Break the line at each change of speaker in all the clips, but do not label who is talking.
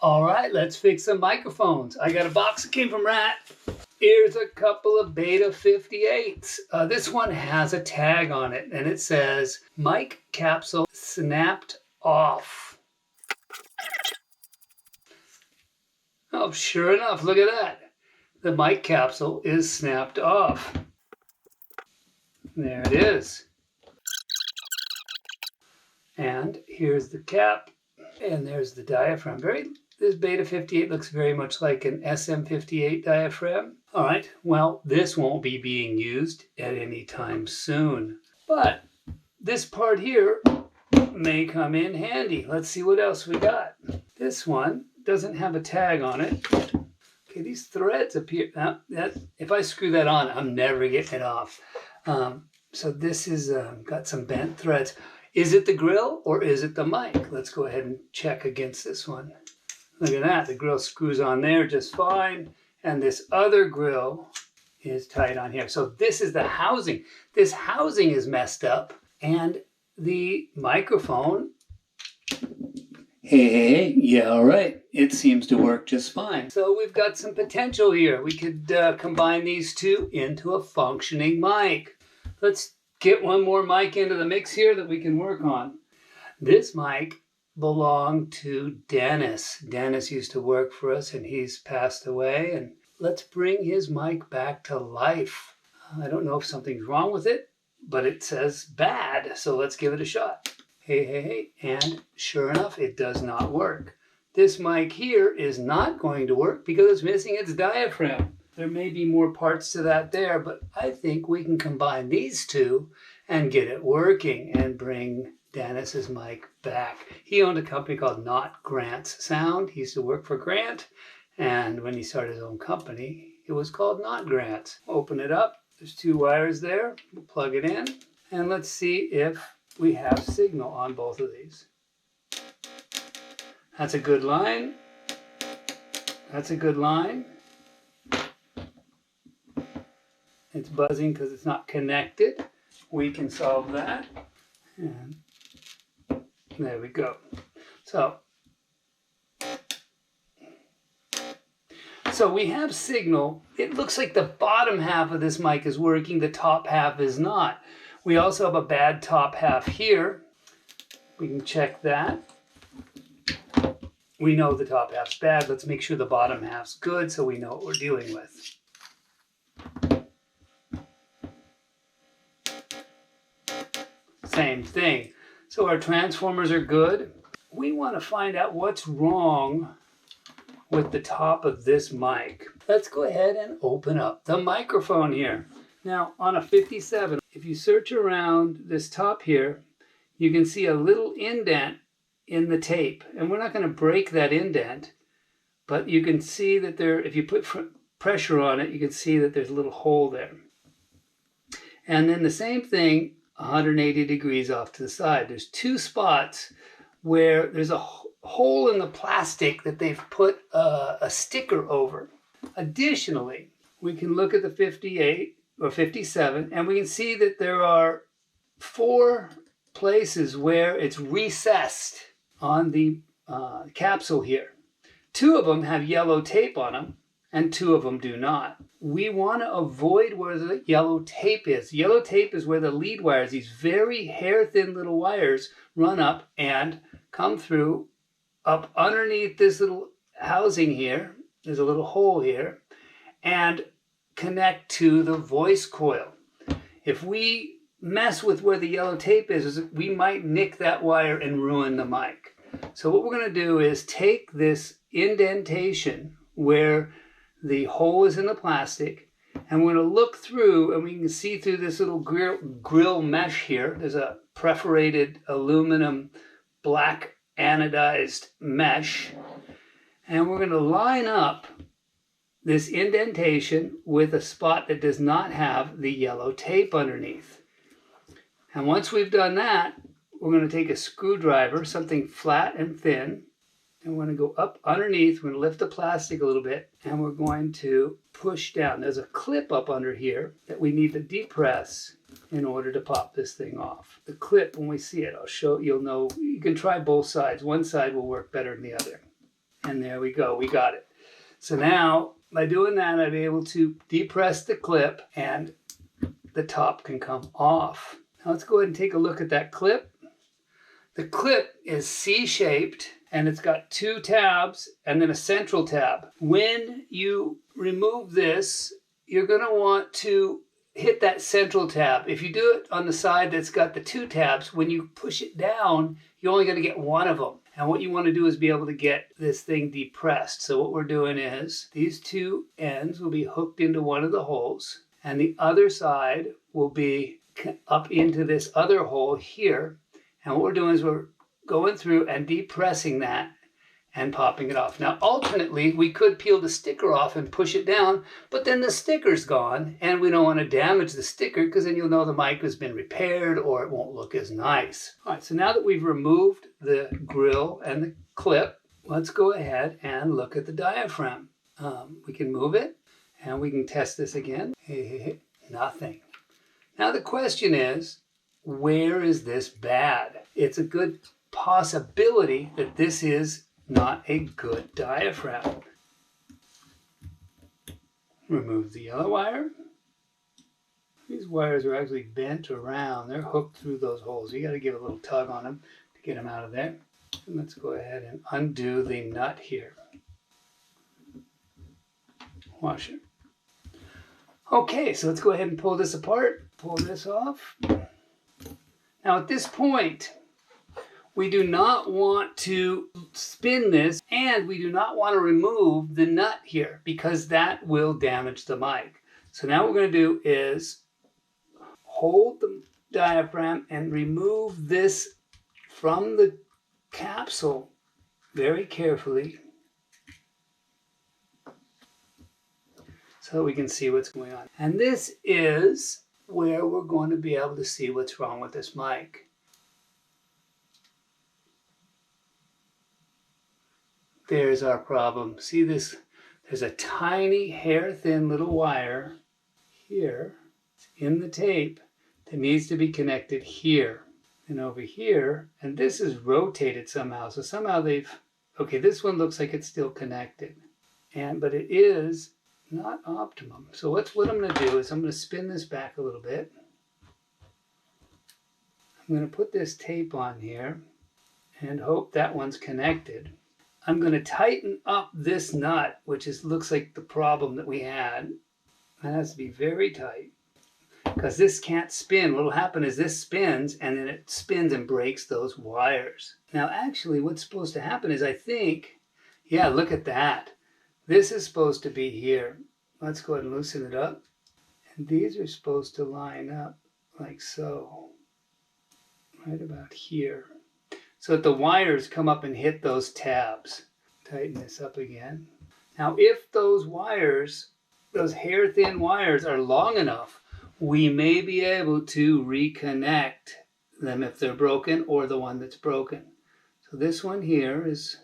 All right, let's fix some microphones. I got a box that came from Rat. Here's a couple of Beta58s. This one has a tag on it, and it says, Mic Capsule snapped off. Oh, sure enough, look at that. The mic capsule is snapped off. There it is. And here's the cap, and there's the diaphragm. This Beta58 looks very much like an SM58 diaphragm. All right, well, this won't be being used at any time soon. But this part here may come in handy. Let's see what else we got. This one doesn't have a tag on it. Okay, these threads appear. If I screw that on, I'm never getting it off. So this is got some bent threads. Is it the grill or is it the mic? Let's go ahead and check against this one. Look at that, the grill screws on there just fine. And this other grill is tight on here. So this is the housing. This housing is messed up. And the microphone, hey, yeah, all right. It seems to work just fine. So we've got some potential here. We could combine these two into a functioning mic. Let's get one more mic into the mix here that we can work on. This mic belonged to Dennis. Dennis used to work for us and he's passed away. And let's bring his mic back to life. I don't know if something's wrong with it, but it says bad. So let's give it a shot. Hey, and sure enough, it does not work. This mic here is not going to work because it's missing its diaphragm. There may be more parts to that there, but I think we can combine these two and get it working and bring Dennis's mic back. He owned a company called Not Grant's Sound. He used to work for Grant, and when he started his own company, it was called Not Grant's. Open it up. There's two wires there. We'll plug it in, and let's see if we have signal on both of these. That's a good line. That's a good line. It's buzzing because it's not connected. We can solve that. And there we go. So we have signal. It looks like the bottom half of this mic is working. The top half is not. We also have a bad top half here. We can check that. We know the top half's bad. Let's make sure the bottom half's good so we know what we're dealing with. Same thing. So our transformers are good. We want to find out what's wrong with the top of this mic. Let's go ahead and open up the microphone here. Now on a 57, if you search around this top here, you can see a little indent in the tape. And we're not going to break that indent, but you can see that there, if you put pressure on it, you can see that there's a little hole there. And then the same thing 180 degrees off to the side. There's two spots where there's a hole in the plastic that they've put a sticker over. Additionally, we can look at the 58 or 57 and we can see that there are 4 places where it's recessed on the capsule here. 2 of them have yellow tape on them and 2 of them do not. We want to avoid where the yellow tape is. Yellow tape is where the lead wires, these very hair-thin little wires, run up and come through up underneath this little housing here. There's a little hole here, and connect to the voice coil. If we mess with where the yellow tape is, we might nick that wire and ruin the mic. So what we're going to do is take this indentation where the hole is in the plastic, and we're going to look through, and we can see through this little grill mesh here. There's a perforated aluminum black anodized mesh, and we're going to line up this indentation with a spot that does not have the yellow tape underneath. And once we've done that, we're going to take a screwdriver, something flat and thin, and we're going to go up underneath. We're going to lift the plastic a little bit, and we're going to push down. There's a clip up under here that we need to depress in order to pop this thing off. The clip, when we see it, I'll show, you'll know, you can try both sides. One side will work better than the other. And there we go, we got it. So now, by doing that, I'll be able to depress the clip and the top can come off. Now let's go ahead and take a look at that clip. The clip is C-shaped and it's got 2 tabs and then a central tab. When you remove this, you're going to want to hit that central tab. If you do it on the side that's got the 2 tabs, when you push it down, you're only going to get one of them. And what you want to do is be able to get this thing depressed. So what we're doing is these 2 ends will be hooked into one of the holes and the other side will be up into this other hole here. And what we're doing is we're going through and depressing that and popping it off. Now, alternately, we could peel the sticker off and push it down, but then the sticker's gone, and we don't want to damage the sticker because then you'll know the mic has been repaired or it won't look as nice. All right, so now that we've removed the grill and the clip, let's go ahead and look at the diaphragm. We can move it, and we can test this again. Nothing. Now the question is, where is this bad? It's a good possibility that this is not a good diaphragm. Remove the yellow wire. These wires are actually bent around. They're hooked through those holes. You got to give a little tug on them to get them out of there. And let's go ahead and undo the nut here. Washer. Okay, so let's go ahead and pull this apart. Pull this off. Now at this point, we do not want to spin this, and we do not want to remove the nut here because that will damage the mic. So now what we're going to do is hold the diaphragm and remove this from the capsule very carefully so we can see what's going on. And this is where we're going to be able to see what's wrong with this mic. There's our problem. See this? There's a tiny hair-thin little wire here in the tape that needs to be connected here and over here. And this is rotated somehow. So somehow they've, okay, this one looks like it's still connected. But it is not optimum. So what I'm going to do is I'm going to spin this back a little bit. I'm going to put this tape on here and hope that one's connected. I'm going to tighten up this nut, which looks like the problem that we had. That has to be very tight because this can't spin. What will happen is this spins and then it spins and breaks those wires. Now actually what's supposed to happen is I think, yeah, look at that. This is supposed to be here. Let's go ahead and loosen it up. And these are supposed to line up like so, right about here. So that the wires come up and hit those tabs. Tighten this up again. Now if those wires, those hair-thin wires are long enough, we may be able to reconnect them if they're broken or the one that's broken. So this one here is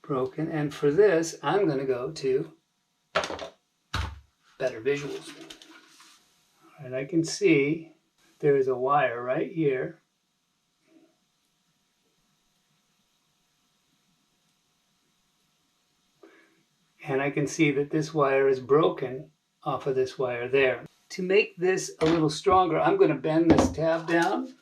broken, and for this I'm going to go to better visuals. All right, I can see there is a wire right here. And I can see that this wire is broken off of this wire there. To make this a little stronger, I'm going to bend this tab down.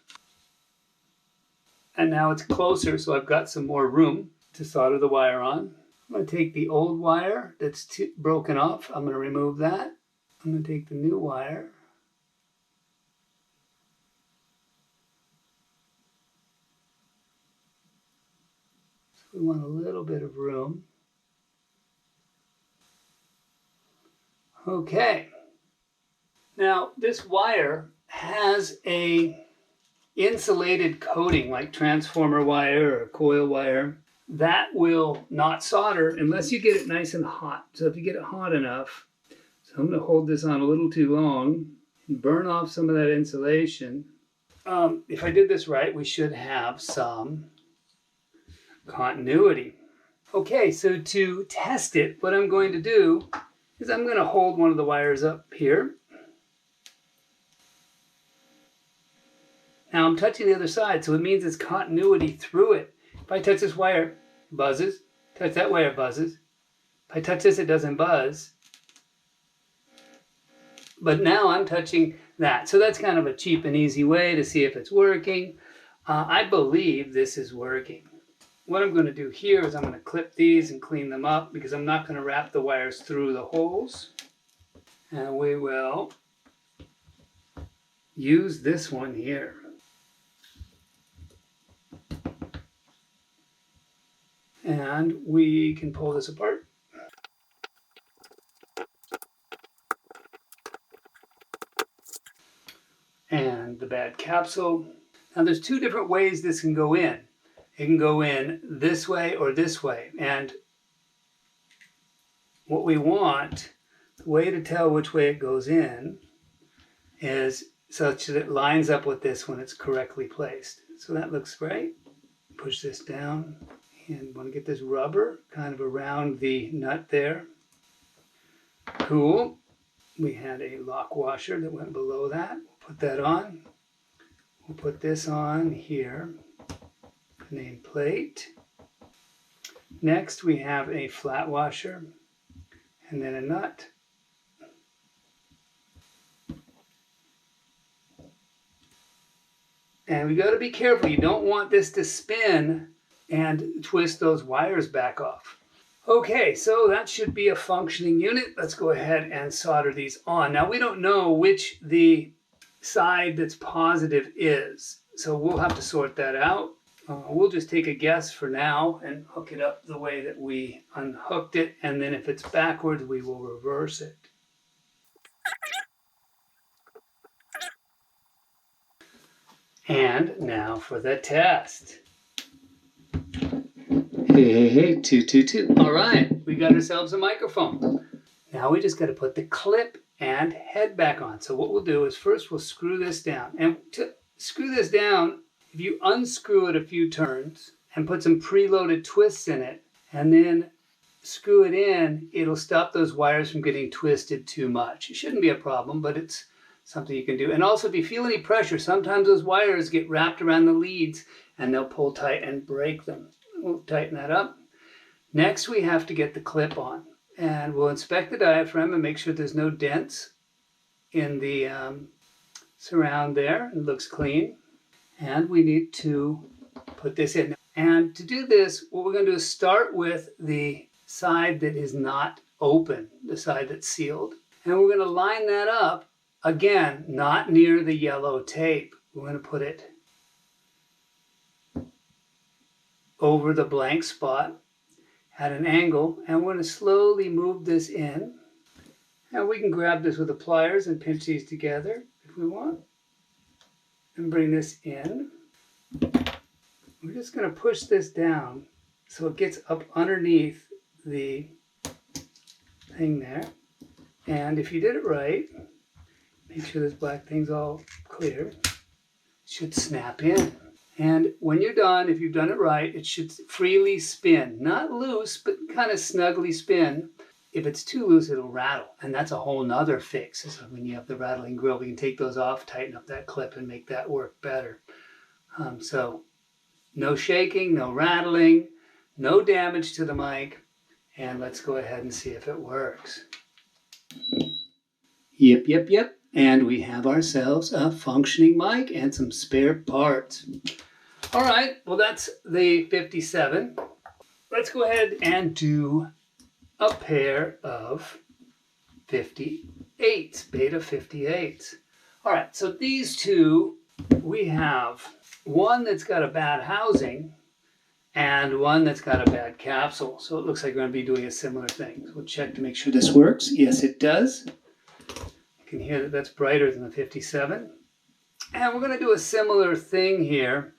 And now it's closer, so I've got some more room to solder the wire on. I'm going to take the old wire that's broken off. I'm going to remove that. I'm going to take the new wire. So we want a little bit of room. Okay, now this wire has a insulated coating like transformer wire or coil wire that will not solder unless you get it nice and hot. So if you get it hot enough, so I'm going to hold this on a little too long and burn off some of that insulation. If I did this right, we should have some continuity. Okay, so to test it, what I'm going to do is I'm going to hold one of the wires up here. Now I'm touching the other side, so it means it's continuity through it. If I touch this wire, it buzzes, Touch that wire, it buzzes. If I touch this, it doesn't buzz. But now I'm touching that. So that's kind of a cheap and easy way to see if it's working. I believe this is working. What I'm going to do here is I'm going to clip these and clean them up because I'm not going to wrap the wires through the holes. And we will use this one here. And we can pull this apart. And the bad capsule. Now there's two different ways this can go in. It can go in this way or this way. And what we want, the way to tell which way it goes in is such that it lines up with this when it's correctly placed. So that looks great. Push this down and want to get this rubber kind of around the nut there. Cool. We had a lock washer that went below that. We'll put that on. We'll put this on here. Nameplate. Next we have a flat washer and then a nut. And we got to be careful. You don't want this to spin and twist those wires back off. Okay, so that should be a functioning unit. Let's go ahead and solder these on. Now we don't know which the side that's positive is, so we'll have to sort that out. We'll just take a guess for now and hook it up the way that we unhooked it, and then if it's backwards, we will reverse it. And now for the test. Hey, 222. All right, we got ourselves a microphone. Now we just got to put the clip and head back on. So what we'll do is first we'll screw this down. And to screw this down, if you unscrew it a few turns and put some preloaded twists in it and then screw it in, it'll stop those wires from getting twisted too much. It shouldn't be a problem, but it's something you can do. And also if you feel any pressure, sometimes those wires get wrapped around the leads and they'll pull tight and break them. We'll tighten that up. Next we have to get the clip on. And we'll inspect the diaphragm and make sure there's no dents in the surround there. It looks clean. And we need to put this in. And to do this, what we're going to do is start with the side that is not open, the side that's sealed. And we're going to line that up, again, not near the yellow tape. We're going to put it over the blank spot at an angle, and we're going to slowly move this in. And we can grab this with the pliers and pinch these together if we want. And bring this in. We're just going to push this down so it gets up underneath the thing there. And if you did it right, make sure this black thing's all clear. It should snap in. And when you're done, if you've done it right, it should freely spin. Not loose, but kind of snugly spin. If it's too loose, it'll rattle. And that's a whole nother fix. So when you have the rattling grill, we can take those off, tighten up that clip, and make that work better. So no shaking, no rattling, no damage to the mic. And let's go ahead and see if it works. Yep. And we have ourselves a functioning mic and some spare parts. All right, well that's the 57. Let's go ahead and do a pair of 58s, Beta58s. All right, so these two, we have one that's got a bad housing and one that's got a bad capsule. So it looks like we're going to be doing a similar thing. So we'll check to make sure this works. Yes, it does. You can hear that that's brighter than the 57. And we're going to do a similar thing here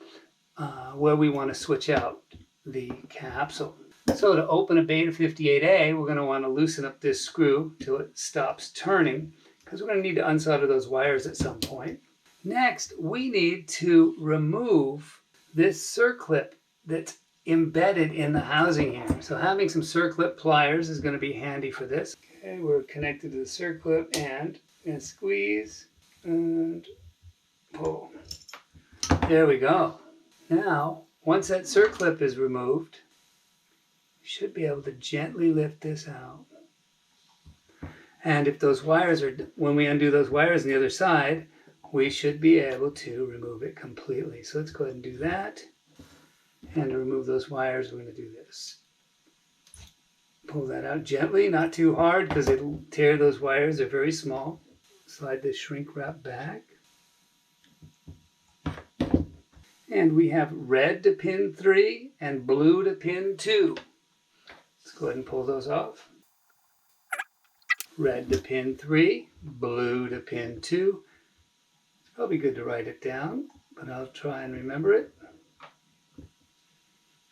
where we want to switch out the capsule. So to open a Beta58a, we're going to want to loosen up this screw till it stops turning, because we're going to need to unsolder those wires at some point. Next, we need to remove this circlip that's embedded in the housing here. So having some circlip pliers is going to be handy for this. Okay, we're connected to the circlip and squeeze and pull. There we go. Now, once that circlip is removed, should be able to gently lift this out. And if those wires are, when we undo those wires on the other side, we should be able to remove it completely. So let's go ahead and do that. And to remove those wires, we're going to do this. Pull that out gently, not too hard because it'll tear those wires. They're very small. Slide this shrink wrap back. And we have red to pin 3 and blue to pin 2. Let's go ahead and pull those off. Red to pin 3, blue to pin 2. It's probably good to write it down, but I'll try and remember it.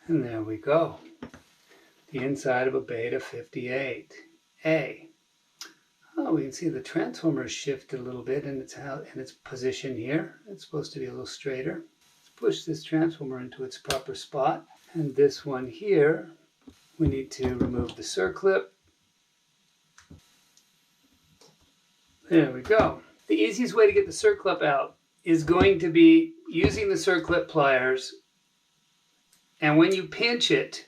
And there we go. The inside of a Beta58a. Oh, we can see the transformer shifted a little bit in its position here. It's supposed to be a little straighter. Let's push this transformer into its proper spot. And this one here, we need to remove the circlip. There we go. The easiest way to get the circlip out is going to be using the circlip pliers. And when you pinch it,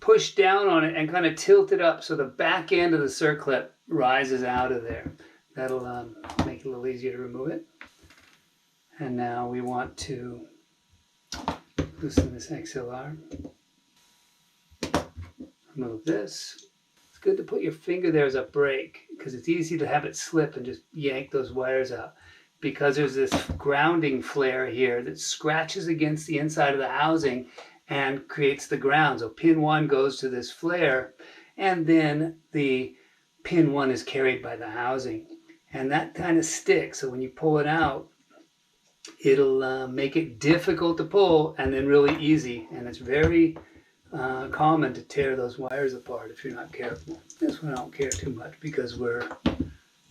push down on it and kind of tilt it up so the back end of the circlip rises out of there. That'll make it a little easier to remove it. And now we want to loosen this XLR. Remove this. It's good to put your finger there as a brake because it's easy to have it slip and just yank those wires out. Because there's this grounding flare here that scratches against the inside of the housing and creates the ground. So pin 1 goes to this flare, and then the pin 1 is carried by the housing. And that kind of sticks. So when you pull it out, it'll make it difficult to pull and then really easy. And it's very common to tear those wires apart if you're not careful. This one I don't care too much because we're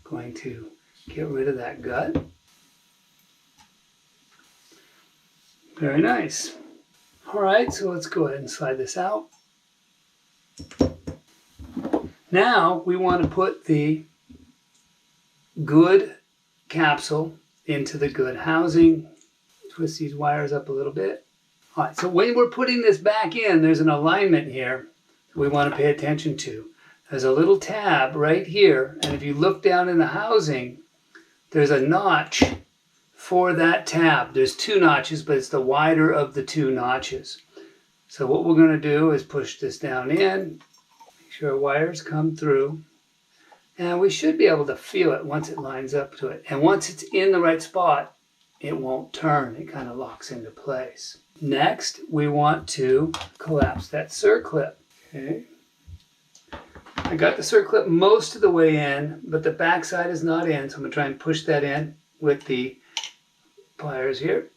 going to get rid of that gut. Very nice. All right, so let's go ahead and slide this out. Now we want to put the good capsule into the good housing. Twist these wires up a little bit. All right, so when we're putting this back in, there's an alignment here we want to pay attention to. There's a little tab right here, and if you look down in the housing, there's a notch for that tab. There's 2 notches, but it's the wider of the 2 notches. So what we're going to do is push this down in, make sure our wires come through, and we should be able to feel it once it lines up to it. And once it's in the right spot, it won't turn. It kind of locks into place. Next, we want to collapse that circlip. Okay. I got the circlip most of the way in, but the back side is not in, so I'm going to try and push that in with the pliers here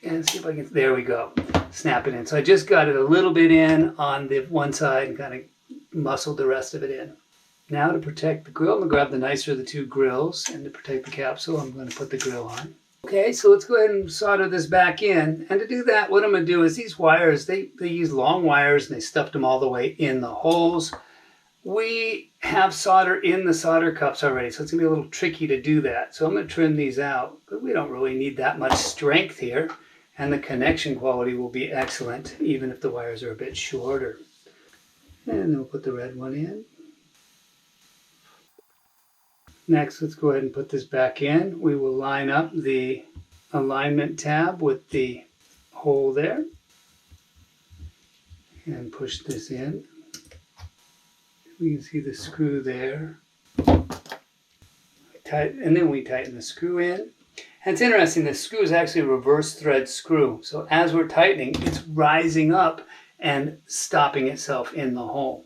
and see if I can, there we go, snap it in. So I just got it a little bit in on the one side and kind of muscled the rest of it in. Now to protect the grill, I'm going to grab the nicer of the 2 grills, and to protect the capsule, I'm going to put the grill on. Okay, so let's go ahead and solder this back in. And to do that, what I'm going to do is these wires, they use long wires and they stuffed them all the way in the holes. We have solder in the solder cups already, so it's going to be a little tricky to do that. So I'm going to trim these out, but we don't really need that much strength here, and the connection quality will be excellent, even if the wires are a bit shorter. And then we'll put the red one in. Next, let's go ahead and put this back in. We will line up the alignment tab with the hole there, and push this in. We can see the screw there. And then we tighten the screw in. And it's interesting, the screw is actually a reverse thread screw. So as we're tightening, it's rising up and stopping itself in the hole.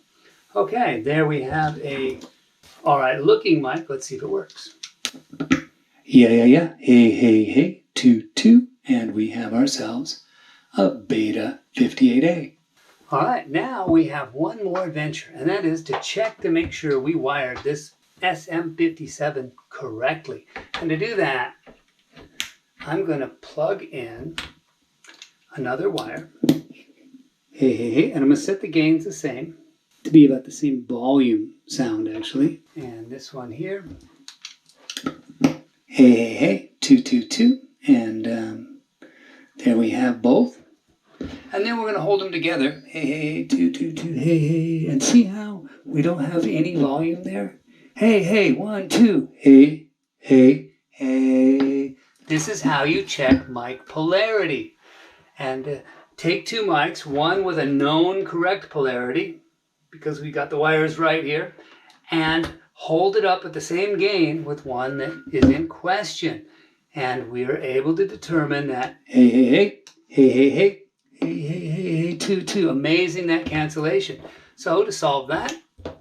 Okay, there we have a alright looking mic. Let's see if it works. Yeah. Hey. 2. And we have ourselves a Beta58a. All right, now we have one more adventure, and that is to check to make sure we wired this SM57 correctly. And to do that, I'm going to plug in another wire. Hey, and I'm going to set the gains the same, to be about the same volume sound, actually. And this one here. Hey, 2. And there we have both. And then we're going to hold them together. Hey, hey, two, two, two, hey, hey. And see how we don't have any volume there? Hey, hey, 1, 2, hey, hey, hey. This is how you check mic polarity. And take two mics, one with a known correct polarity, because we got the wires right here, and hold it up at the same gain with one that is in question. And we are able to determine that, hey, hey, hey, hey, hey, hey, hey, hey, hey, hey, 2, 2. Amazing, that cancellation. So to solve that,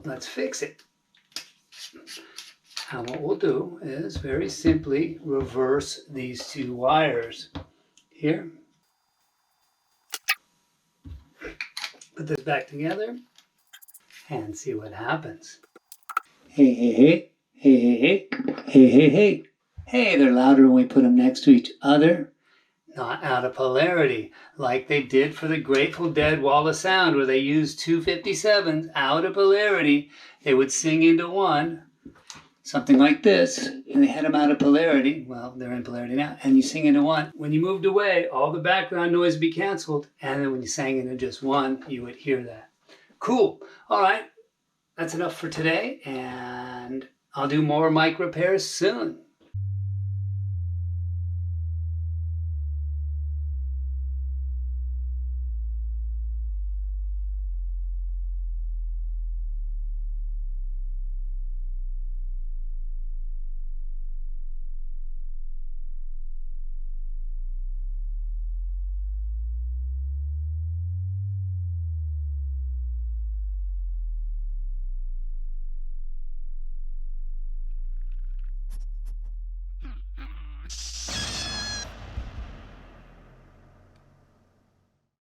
let's fix it. And what we'll do is very simply reverse these two wires here. Put this back together and see what happens. Hey, hey, hey, hey, hey, hey, hey, hey, hey. Hey, they're louder when we put them next to each other. Not out of polarity, like they did for the Grateful Dead Wall of Sound, where they used two 57s out of polarity. They would sing into one, something like this, and they had them out of polarity. Well, they're in polarity now, and you sing into one. When you moved away, all the background noise would be canceled, and then when you sang into just one, you would hear that. Cool. All right, that's enough for today, and I'll do more mic repairs soon.